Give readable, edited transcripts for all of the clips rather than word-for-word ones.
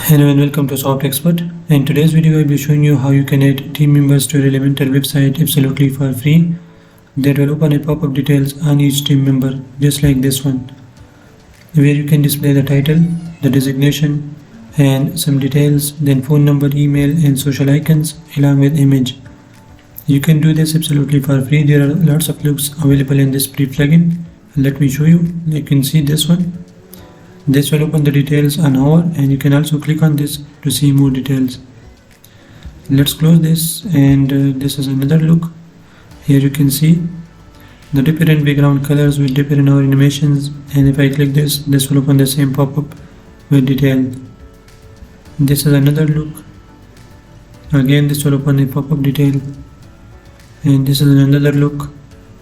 Hello and welcome to Soft Expert. In today's video, I'll be showing you how you can add team members to your Elementor website absolutely for free. That will open a pop-up details on each team member, just like this one, where you can display the title, the designation, and some details, then phone number, email, and social icons along with image. You can do this absolutely for free. There are lots of looks available in this free plugin. Let me show you. You can see this one. This will open the details on hover, and you can also click on this to see more details. Let's close this, and this is another look. Here you can see the different background colors with different animations, and if I click this will open the same pop-up with detail. This is another look. Again, this will open a pop-up detail, and this is another look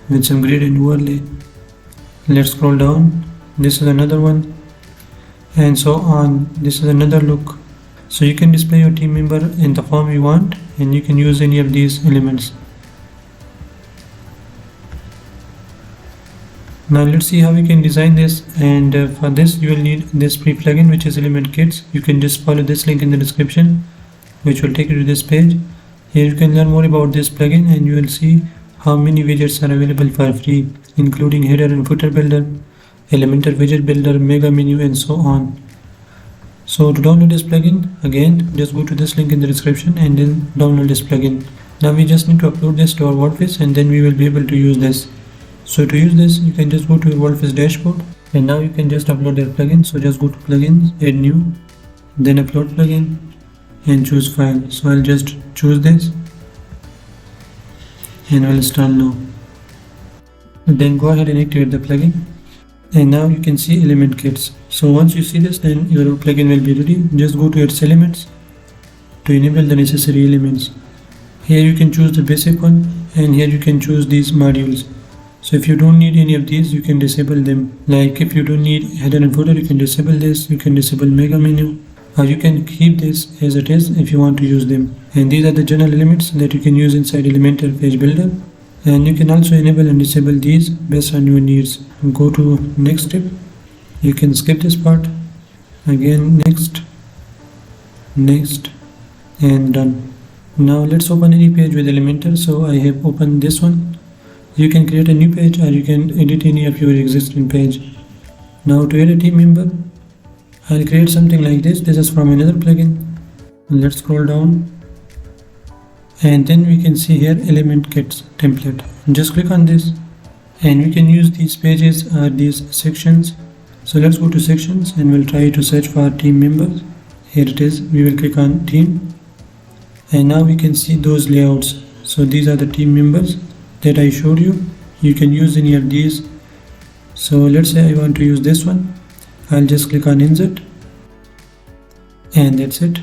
with some grid and overlay. Let's scroll down. This is another one, and so on. This is another look. So you can display your team member in the form you want, and you can use any of these elements. Now let's see how we can design this, and for this you will need this free plugin, which is Element Kits. You can just follow this link in the description, which will take you to this page. Here you can learn more about this plugin, and you will see how many widgets are available for free, including header and footer builder, Elementor widget builder, mega menu, and so on. So to download this plugin, again just go to this link in the description and then download this plugin. Now we just need to upload this to our WordPress, and then we will be able to use this. So to use this, you can just go to your WordPress dashboard, and now you can just upload your plugin. So just go to plugins, add new, then upload plugin, and choose file. So I'll just choose this, and I'll install now. Then go ahead and activate the plugin. And now you can see element kits. So once you see this, then your plugin will be ready. Just go to its elements to enable the necessary elements. Here you can choose the basic one, and here you can choose these modules. So if you don't need any of these, you can disable them. Like if you don't need header and footer, you can disable this. You can disable mega menu, or you can keep this as it is if you want to use them. And these are the general elements that you can use inside Elementor page builder. And you can also enable and disable these based on your needs. Go to next step. You can skip this part. Again, next, and done. Now let's open any page with Elementor. So I have opened this one. You can create a new page, or you can edit any of your existing page. Now to add a team member, I'll create something like this. This is from another plugin. Let's scroll down. And then we can see here element kits template. Just click on this, and we can use these pages or these sections. So let's go to sections, and we'll try to search for team members. Here it is. We will click on team, and now we can see those layouts. So these are the team members that I showed you. You can use any of these. So let's say I want to use this one. I'll just click on insert, and that's it.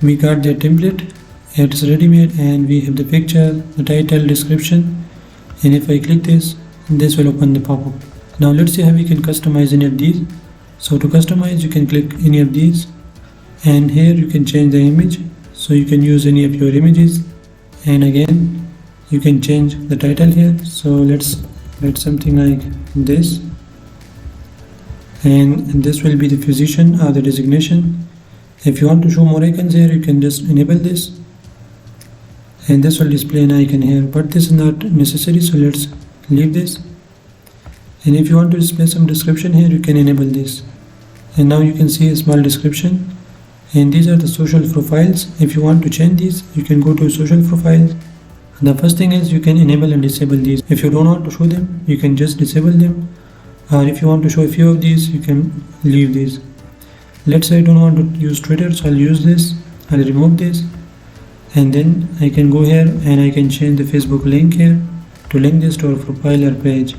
We got the template. It's ready made, and we have the picture, the title, description, and if I click this will open the pop-up. Now let's see how we can customize any of these. So to customize, you can click any of these, and here you can change the image. So you can use any of your images, and again you can change the title here. So let's write something like this, and this will be the physician or the designation. If you want to show more icons here, you can just enable this, and this will display an icon here, but this is not necessary, so let's leave this. And if you want to display some description here, you can enable this, and now you can see a small description. And these are the social profiles. If you want to change these, you can go to social profiles. The first thing is you can enable and disable these. If you don't want to show them, you can just disable them, or if you want to show a few of these, you can leave these. Let's say I don't want to use Twitter, so I'll use this. I'll remove this, and then I can go here and I can change the Facebook link here to link this to our profile or page.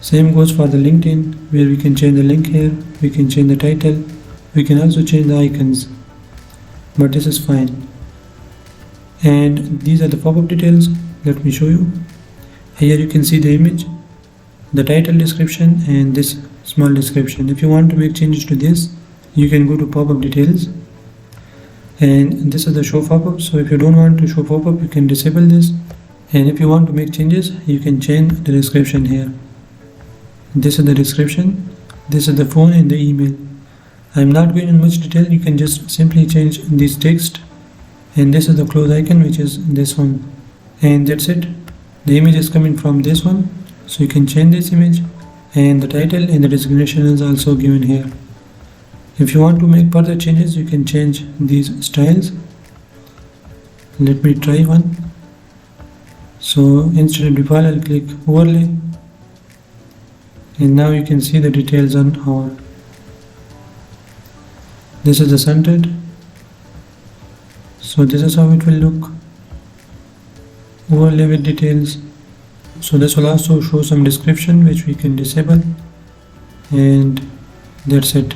Same goes for the LinkedIn, where we can change the link here, we can change the title, we can also change the icons, but this is fine. And these are the pop-up details. Let me show you. Here you can see the image, the title, description, and this small description. If you want to make changes to this, you can go to pop-up details, and this is the show pop-up. So if you don't want to show pop-up, you can disable this, and if you want to make changes, you can change the description here. This is the description, this is the phone and the email. I'm not going in much detail, you can just simply change this text, and this is the close icon, which is this one, and that's it. The image is coming from this one, so you can change this image, and the title and the designation is also given here. If you want to make further changes, you can change these styles. Let me try one. So instead of default, I'll click overlay, and now you can see the details on our. This is the centered. So this is how it will look. Overlay with details. So this will also show some description which we can disable, and that's it.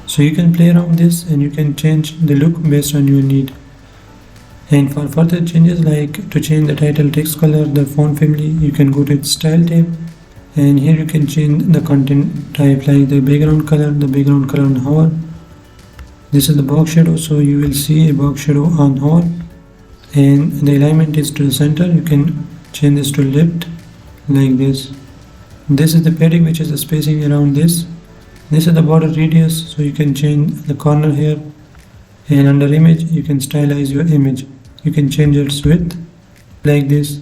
So you can play around this and you can change the look based on your need. And for further changes, like to change the title text color, the font family, you can go to its style tab, and here you can change the content type, like the background color on hover. This is the box shadow, so you will see a box shadow on hover, and the alignment is to the center. You can change this to left like this. This is the padding, which is the spacing around this. This is the border radius, so you can change the corner here, and under image you can stylize your image. You can change its width like this.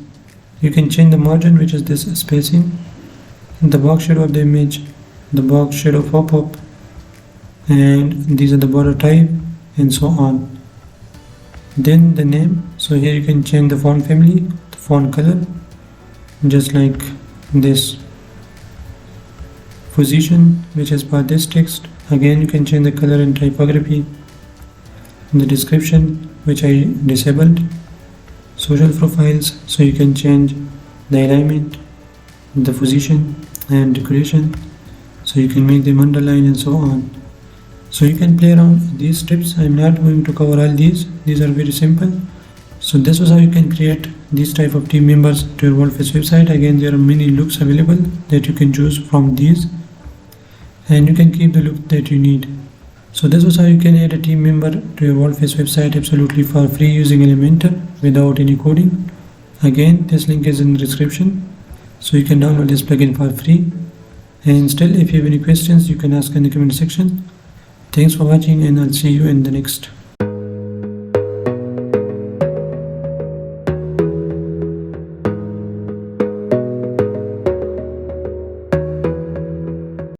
You can change the margin, which is this spacing, the box shadow of the image, the box shadow pop-up, and these are the border type, and so on. Then the name, so here you can change the font family, the font color, just like this. Position, which is for this text, again you can change the color and typography. The description, which I disabled. Social profiles, so you can change the alignment, the position, and decoration, so you can make them underline and so on. So you can play around these steps. I'm not going to cover all these are very simple. So this was how you can create these type of team members to your WordPress website. Again, there are many looks available that you can choose from these, and you can keep the look that you need. So this was how you can add a team member to your WordPress website absolutely for free using Elementor without any coding. Again, this link is in the description, so you can download this plugin for free. And still, if you have any questions, you can ask in the comment section. Thanks for watching, and I'll see you in the next